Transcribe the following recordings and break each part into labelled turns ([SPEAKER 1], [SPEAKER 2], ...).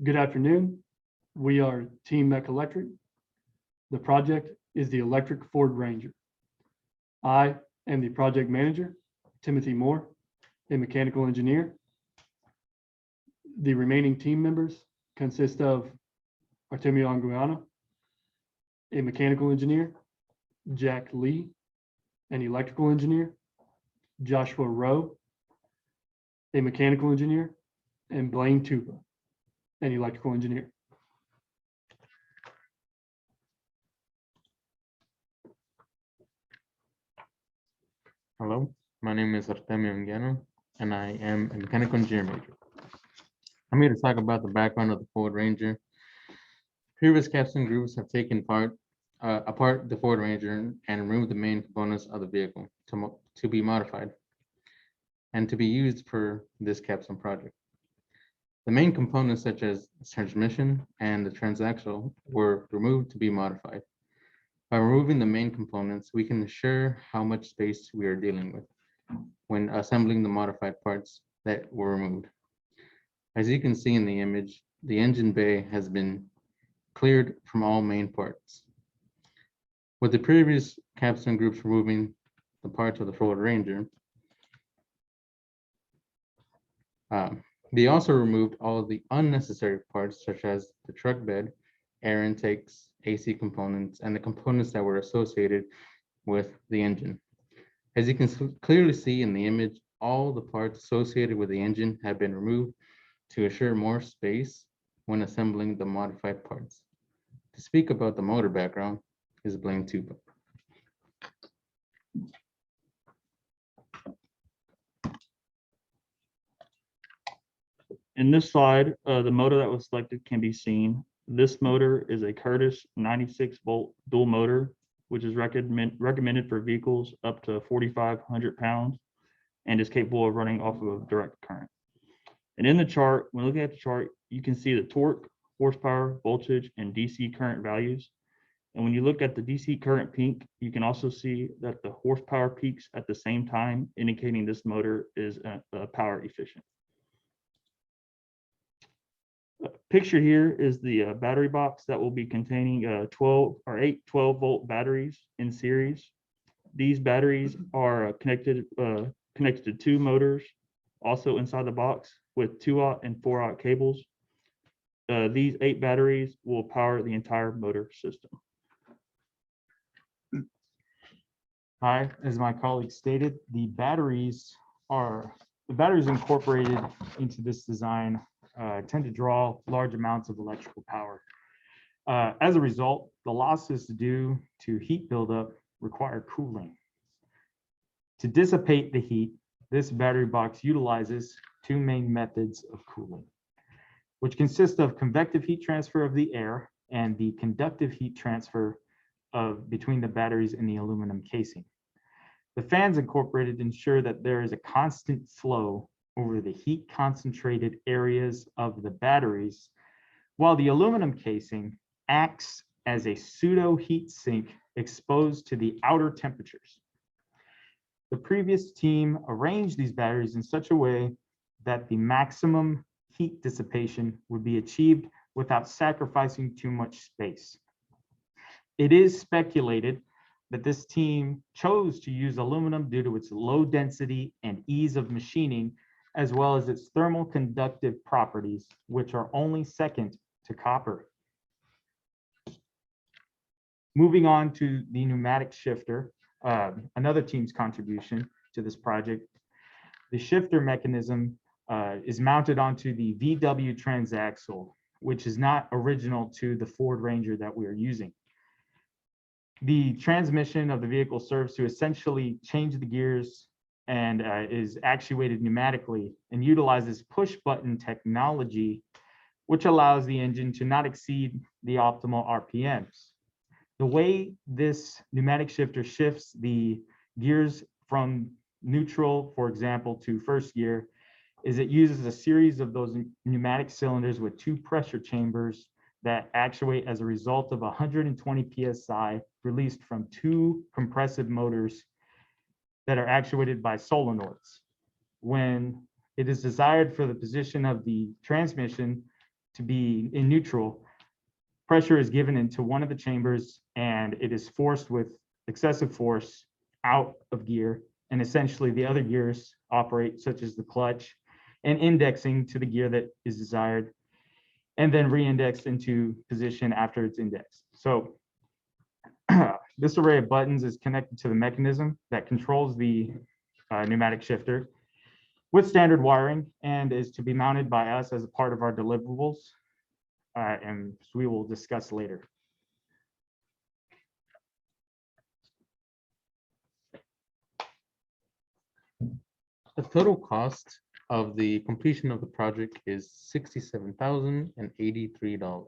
[SPEAKER 1] Good afternoon. We are Team Mecha-lectric. The project is the electric Ford Ranger. I am the project manager, Timothy Moore, a mechanical engineer. The remaining team members consist of Artemio Anguiano, a mechanical engineer, Jack Lee, an electrical engineer, Joshua Rowe, a mechanical engineer, and Blane Tupa, an electrical engineer.
[SPEAKER 2] Hello, my name is Artemio Anguiano, and I am a mechanical engineer major. I'm here to talk about the background of the Ford Ranger. Previous captain groups have taken apart the Ford Ranger and removed the main components of the vehicle to be modified and to be used for this capstone project. The main components, such as the transmission and the transaxle, were removed to be modified. By removing the main components, we can ensure how much space we are dealing with when assembling the modified parts that were removed. As you can see in the image, the engine bay has been cleared from all main parts. With the previous capstone groups removing the parts of the Ford Ranger, they also removed all of the unnecessary parts, such as the truck bed, air intakes, AC components, and the components that were associated with the engine. As you can clearly see in the image, all the parts associated with the engine have been removed to assure more space when assembling the modified parts. To speak about the motor background is Blane Tupa.
[SPEAKER 3] In this slide, the motor that was selected can be seen. This motor is a Curtis 96-volt dual motor, which is recommended for vehicles up to 4,500 pounds and is capable of running off of direct current. And in the chart, when looking at the chart, you can see the torque, horsepower, voltage, and DC current values. And when you look at the DC current peak, you can also see that the horsepower peaks at the same time, indicating this motor is power efficient. Picture here is the battery box that will be containing 8 12-volt batteries in series. These batteries are connected to two motors also inside the box with 2-aught and 4-aught cables. These 8 batteries will power the entire motor system.
[SPEAKER 4] Hi, as my colleague stated, the batteries incorporated into this design tend to draw large amounts of electrical power. As a result, the losses due to heat buildup require cooling. To dissipate the heat, this battery box utilizes 2 main methods of cooling, which consist of convective heat transfer of the air and the conductive heat transfer between the batteries and the aluminum casing. The fans incorporated ensure that there is a constant flow over the heat concentrated areas of the batteries, while the aluminum casing acts as a pseudo heat sink exposed to the outer temperatures. The previous team arranged these batteries in such a way that the maximum heat dissipation would be achieved without sacrificing too much space. It is speculated that this team chose to use aluminum due to its low density and ease of machining, as well as its thermal conductive properties, which are only second to copper. Moving on to the pneumatic shifter, another team's contribution to this project. The shifter mechanism is mounted onto the VW Transaxle, which is not original to the Ford Ranger that we are using. The transmission of the vehicle serves to essentially change the gears and is actuated pneumatically and utilizes push button technology, which allows the engine to not exceed the optimal RPMs. The way this pneumatic shifter shifts the gears from neutral, for example, to first gear, is it uses a series of those pneumatic cylinders with 2 pressure chambers that actuate as a result of 120 PSI released from 2 compressive motors that are actuated by solenoids. When it is desired for the position of the transmission to be in neutral, pressure is given into one of the chambers and it is forced with excessive force out of gear. And essentially the other gears operate, such as the clutch, and indexing to the gear that is desired, and then re-indexed into position after it's indexed. So this array of buttons is connected to the mechanism that controls the pneumatic shifter with standard wiring and is to be mounted by us as a part of our deliverables, and we will discuss later.
[SPEAKER 2] The total cost of the completion of the project is $67,083.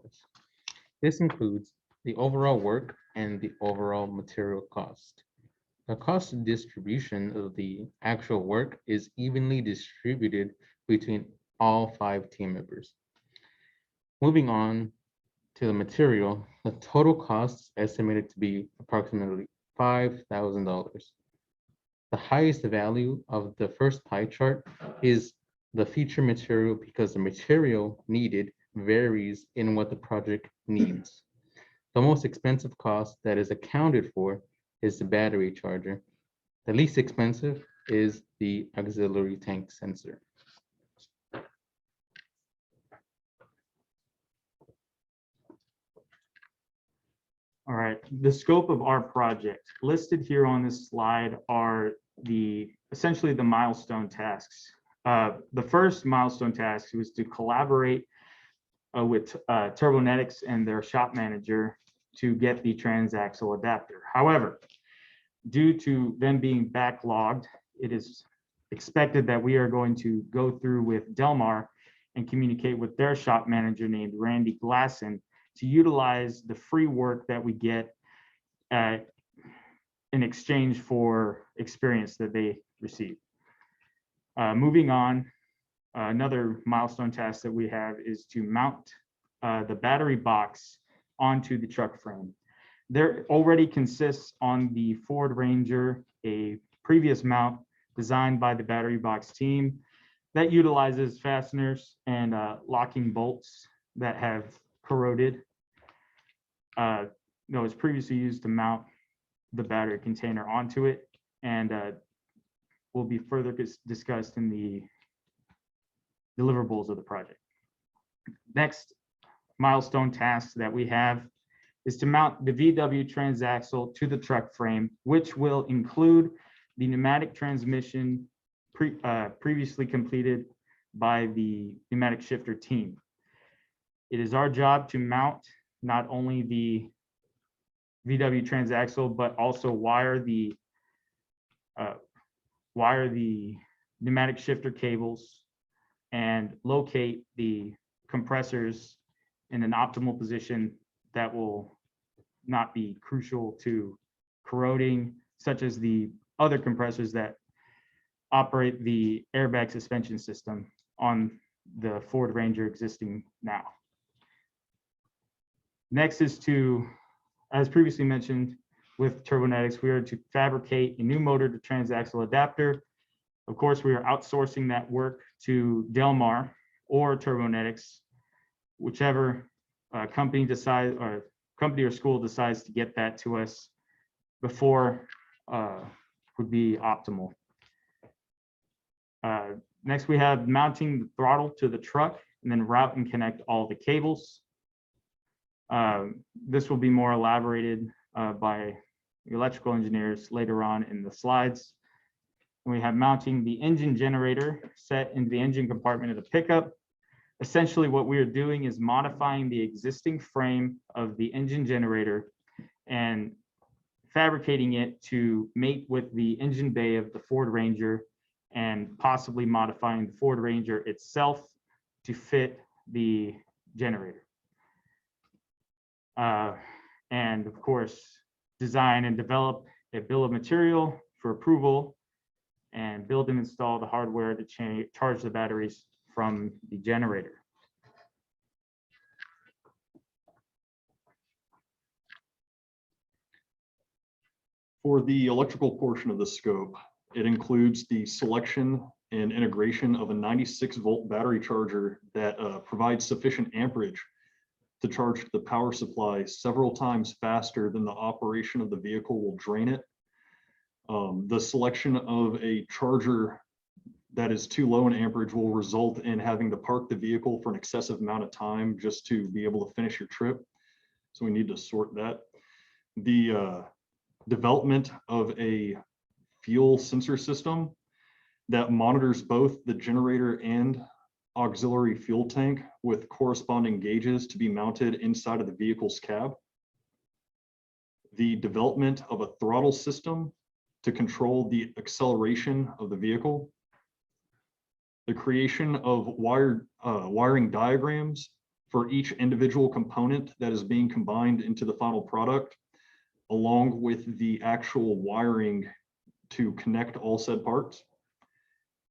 [SPEAKER 2] This includes the overall work and the overall material cost. The cost distribution of the actual work is evenly distributed between all 5 team members. Moving on to the material, the total cost is estimated to be approximately $5,000. The highest value of the first pie chart is the feature material because the material needed varies in what the project needs. The most expensive cost that is accounted for is the battery charger. The least expensive is the auxiliary tank sensor.
[SPEAKER 4] All right, the scope of our project listed here on this slide are essentially the milestone tasks. The first milestone task was to collaborate with Turbonetics and their shop manager to get the transaxle adapter. However, due to them being backlogged, it is expected that we are going to go through with Delmar and communicate with their shop manager named Randy Glasson to utilize the free work that we get in exchange for experience that they receive. Moving on, another milestone task that we have is to mount the battery box onto the truck frame. There already consists on the Ford Ranger a previous mount designed by the battery box team that utilizes fasteners and locking bolts that have corroded. That was previously used to mount the battery container onto it, and will be further discussed in the deliverables of the project. Next milestone task that we have is to mount the VW transaxle to the truck frame, which will include the pneumatic transmission previously completed by the pneumatic shifter team. It is our job to mount not only the VW transaxle, but also wire the pneumatic shifter cables and locate the compressors in an optimal position that will not be crucial to corroding, such as the other compressors that operate the airbag suspension system on the Ford Ranger existing now. Next is to, as previously mentioned, with Turbonetics, we are to fabricate a new motor to transaxle adapter. Of course, we are outsourcing that work to Delmar or Turbonetics, whichever company decides, or company or school decides to get that to us before would be optimal. Next, we have mounting the throttle to the truck and then route and connect all the cables. This will be more elaborated by the electrical engineers later on in the slides. And we have mounting the engine generator set into the engine compartment of the pickup. Essentially, what we are doing is modifying the existing frame of the engine generator and fabricating it to mate with the engine bay of the Ford Ranger, and possibly modifying the Ford Ranger itself to fit the generator. And of course, design and develop a bill of material for approval and build and install the hardware to charge the batteries from the generator.
[SPEAKER 5] For the electrical portion of the scope, it includes the selection and integration of a 96-volt battery charger that provides sufficient amperage to charge the power supply several times faster than the operation of the vehicle will drain it. The selection of a charger that is too low in amperage will result in having to park the vehicle for an excessive amount of time just to be able to finish your trip. So we need to sort that. The development of a fuel sensor system that monitors both the generator and auxiliary fuel tank with corresponding gauges to be mounted inside of the vehicle's cab. The development of a throttle system to control the acceleration of the vehicle. The creation of wiring diagrams for each individual component that is being combined into the final product, along with the actual wiring to connect all said parts.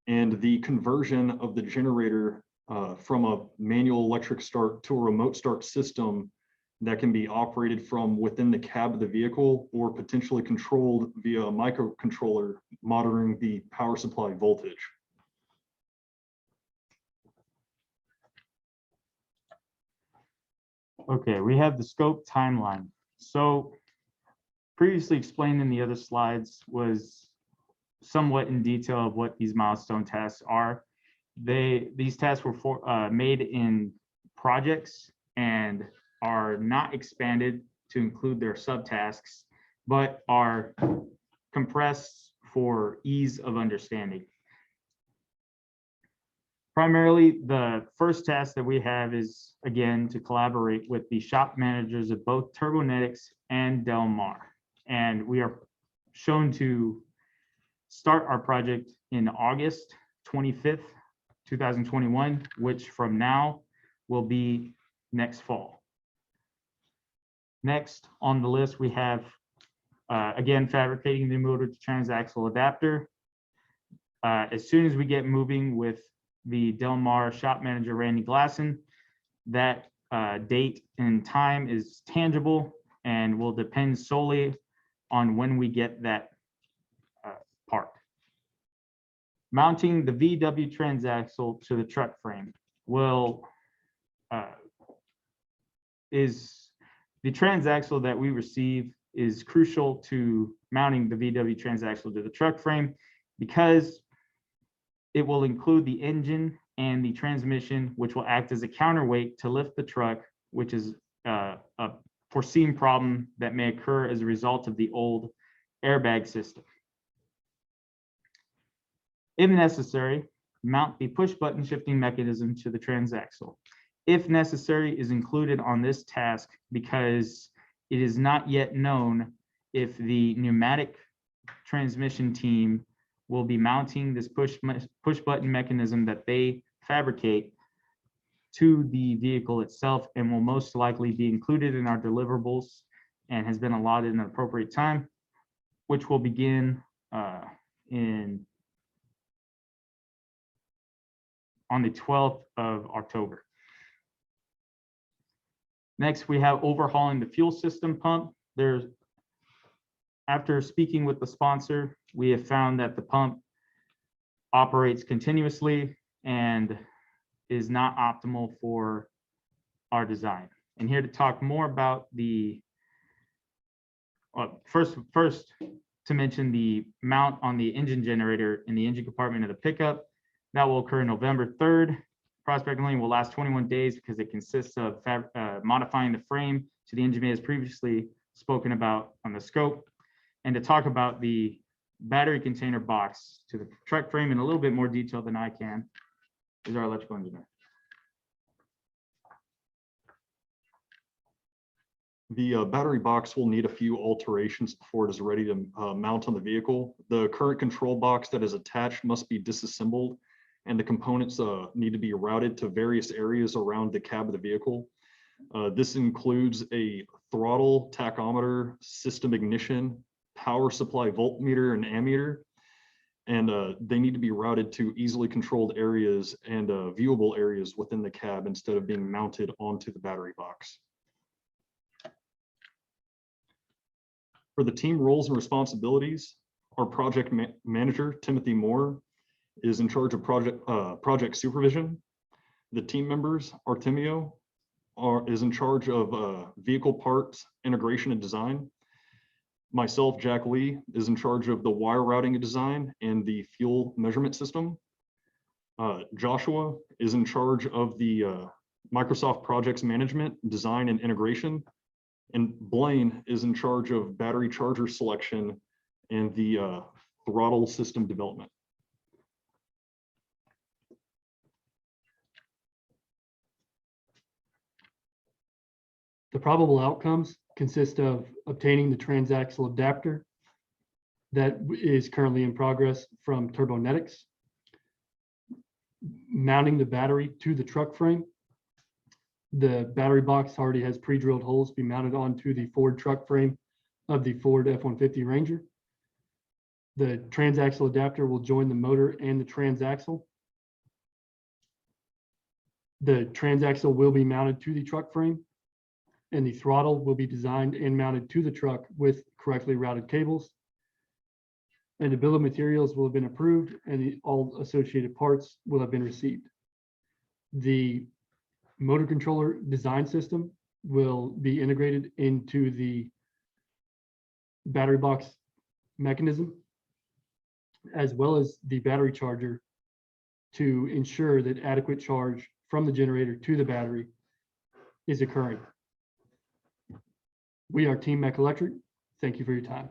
[SPEAKER 5] And the conversion of the generator from a manual electric start to a remote start system that can be operated from within the cab of the vehicle or potentially controlled via a microcontroller monitoring the power supply voltage.
[SPEAKER 4] Okay, we have the scope timeline. So previously explained in the other slides was somewhat in detail of what these milestone tasks are. These tasks were made in projects and are not expanded to include their subtasks, but are compressed for ease of understanding. Primarily, the first task that we have is, again, to collaborate with the shop managers of both Turbonetics and Del Mar. And we are shown to start our project in August 25th, 2021, which from now will be next fall. Next on the list, we have, again, fabricating the motor to transaxle adapter. As soon as we get moving with the Del Mar shop manager, Randy Glasson, that date and time is tangible and will depend solely on when we get that part. Mounting the VW transaxle to the truck frame is the transaxle that we receive is crucial to mounting the VW transaxle to the truck frame because it will include the engine and the transmission, which will act as a counterweight to lift the truck, which is a foreseen problem that may occur as a result of the old airbag system. If necessary, mount the push button shifting mechanism to the transaxle. If necessary is included on this task because it is not yet known if the pneumatic transmission team will be mounting this push button mechanism that they fabricate to the vehicle itself and will most likely be included in our deliverables and has been allotted an appropriate time, which will begin on the 12th of October. Next, we have overhauling the fuel system pump. After speaking with the sponsor, we have found that the pump operates continuously and is not optimal for our design. And here to talk more about first to mention the mount on the engine generator in the engine compartment of the pickup. That will occur November 3rd. Prospect lane will last 21 days because it consists of modifying the frame to the engine bay as previously spoken about on the scope. And to talk about the battery container box to the truck frame in a little bit more detail than I can is our electrical engineer.
[SPEAKER 5] The battery box will need a few alterations before it is ready to mount on the vehicle. The current control box that is attached must be disassembled, and the components need to be routed to various areas around the cab of the vehicle. This includes a throttle, tachometer, system ignition, power supply voltmeter and ammeter, and they need to be routed to easily controlled areas and viewable areas within the cab instead of being mounted onto the battery box. For the team roles and responsibilities, our project manager, Timothy Moore, is in charge of project supervision. The team members, Artemio, is in charge of vehicle parts integration and design. Myself, Jack Lee, is in charge of the wire routing and design and the fuel measurement system. Joshua is in charge of the Microsoft projects management, design, and integration. And Blane is in charge of battery charger selection and the throttle system development.
[SPEAKER 1] The probable outcomes consist of obtaining the transaxle adapter that is currently in progress from Turbonetics, mounting the battery to the truck frame. The battery box already has pre-drilled holes to be mounted onto the Ford truck frame of the Ford F-150 Ranger. The transaxle adapter will join the motor and the transaxle. The transaxle will be mounted to the truck frame, and the throttle will be designed and mounted to the truck with correctly routed cables. And the bill of materials will have been approved, and all associated parts will have been received. The motor controller design system will be integrated into the battery box mechanism, as well as the battery charger, to ensure that adequate charge from the generator to the battery is occurring. We are Team Mecha-lectric. Thank you for your time.